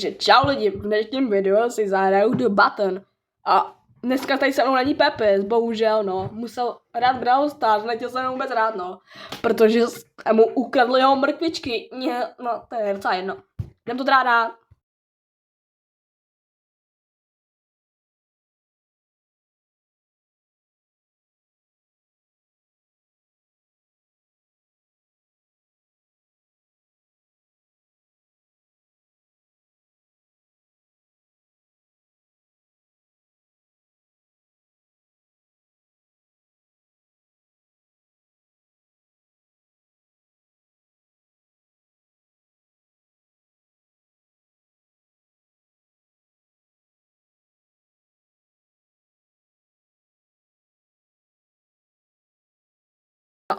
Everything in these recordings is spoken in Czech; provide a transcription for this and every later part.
Takže čau lidi, v dnešním videu si zahraju The Button. A dneska tady se mnou není Pepis, bohužel no. Musel hrát Brawl Stars, nechtěl jsem vůbec rád no. Protože mu ukradl jeho mrkvičky. No to je docela jedno. Jdem to teda dát.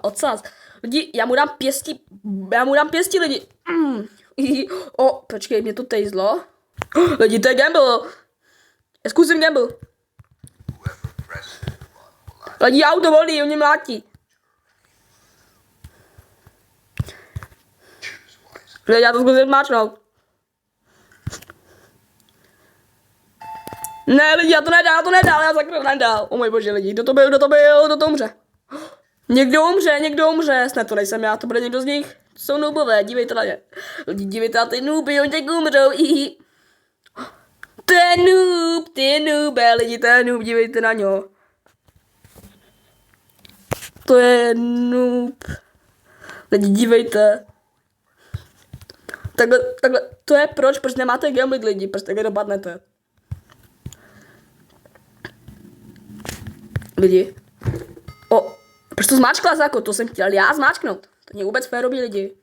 Odsaz. Lidi, já mu dám pěstí lidi. O, počkej, mě to tejzlo. Lidi, to je gamble. Já zkusím gamble. Lidi, auto volí, on mě mlátí. Lidi, já to zkusím máčnout. Ne, lidi, já to nedal, já sakra nedal. O můj bože, lidi, kdo to umře. Někdo umře, snad to nejsem já, to bude někdo z nich. To jsou noobové, dívejte na ně. Lidi, dívejte na ty nooby, oni teď umřou. To je noobé, lidi, to je noob, dívejte na něho. To je noob. Lidi, dívejte. Takhle, to je proč nemáte gamblit lidi, proč takhle dopadnete. Lidi. O, proč to zmáčkla jako, to jsem chtěl já zmáčknout. To není vůbec férový lidi.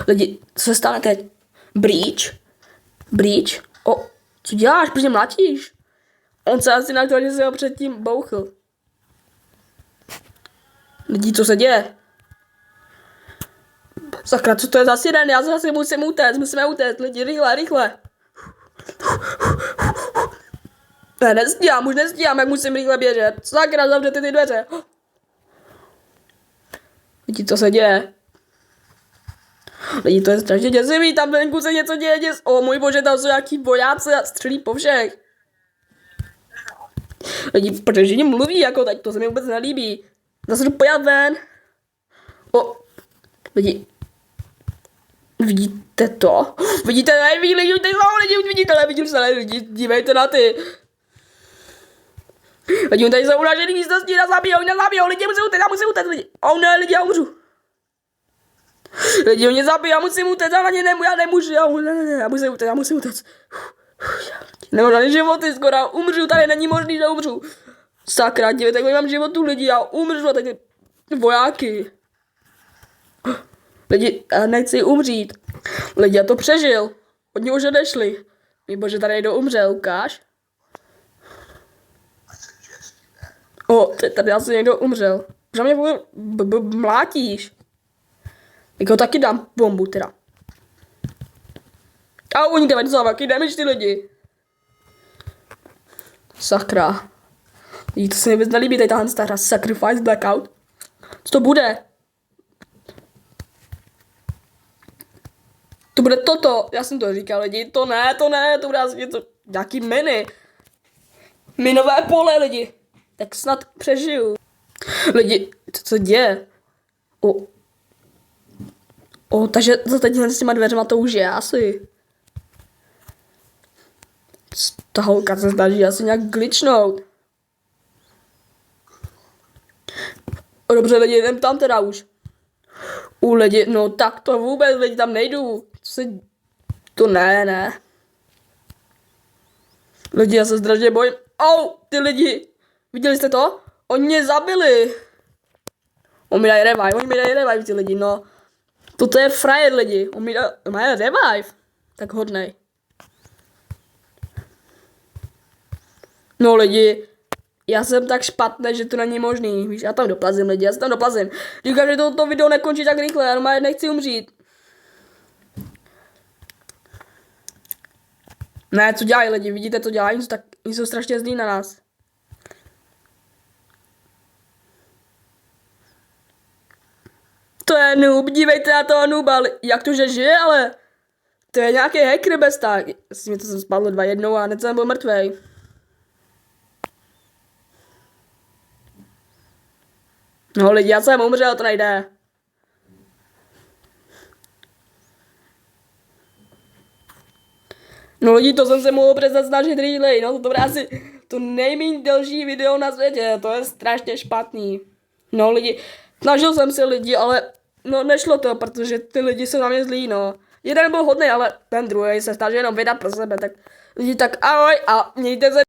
Lidi, co se stane teď? Breach? O, co děláš, proč mě mlátíš? On se asi na to, že se ho předtím bouchl. Lidi, co se děje? Sakra, co to je za sirén? Já zase musíme utéct, lidi, rychle. Ne, nestíhám, jak musím rychle běžet. Sakra, zavřete ty dveře. Lidi, co se děje? Lidi, to je strašně děsivý, tam venku se něco děje, O můj bože, tam jsou nějaký vojáci a střelí po všech. Lidi, protože oni mluví jako teď, to se mi vůbec nelíbí. Zase jdu pojat ven. O, lidi. Vidíte to? Vidíte, lidi, dívejte na ty. Lidi, on tady jsou uražený místnosti, nás zabijou, lidi, já musím utéct, lidi. Oh ne, lidi, já umřu. Lidi, on mě zabijou, já musím utéct, já nemůžu, já musím utéct. Nemám žádný životy, skoro umřu, tady není možný, že umřu. Sakra, dívejte, jak mám životu, lidi, já umřu, tak vojáky. Lidi, já nechci umřít. Lidi, já to přežil. Od něj už odešli. Bože, tady někdo umřel, ukáž. O, tady asi někdo umřel. Že mě mlátíš. Jak ho taky dám bombu, teda. A oni dávají do závaky, jdeme ty lidi. Sakra. Lidi, to se mi vůbec nelíbí, tady tahle hra Sacrifice Blackout. Co to bude? To bude toto, já jsem to říkal lidi, to ne, to bude asi něco, nějaký minové pole lidi, tak snad přežiju. Lidi, co se děje? Takže za teď s těma dveřma to už je asi. Ta holka se snaží asi nějak glitchnout. Dobře lidi, jdem tam teda už. Lidi, no tak to vůbec, lidi, tam nejdu. To ne. Lidi, já se strašně bojím. Ty lidi, viděli jste to? Oni mě zabili. Oni mi dají revive, ty lidi, no. Toto je frajer, lidi, on mi dají revive. Tak hodnej. No lidi, já jsem tak špatný, že to není možný. Víš, já tam doplazím lidi, Říkám, že to video nekončí tak rychle, já normálně nechci umřít. Ne, co dělají lidi, vidíte, co dělají, oni jsou strašně zlí na nás. To je noob, dívejte na toho nooba, jak to, že žije, ale To je nějaký hacker bez tak. Asi mi to jsem spadlo 2-1 a hned jsem byl mrtvej. No lidi, já jsem umřel, to nejde. No lidi, to jsem se mohl přestat snažit rýlej, no to bude asi to nejméně delší video na světě, to je strašně špatný. No lidi, snažil jsem se lidi, ale no nešlo to, protože ty lidi jsou na mě zlí, no. Jeden byl hodný, ale ten druhý se snažil jenom vydat pro sebe, tak lidi tak ahoj a mějte se.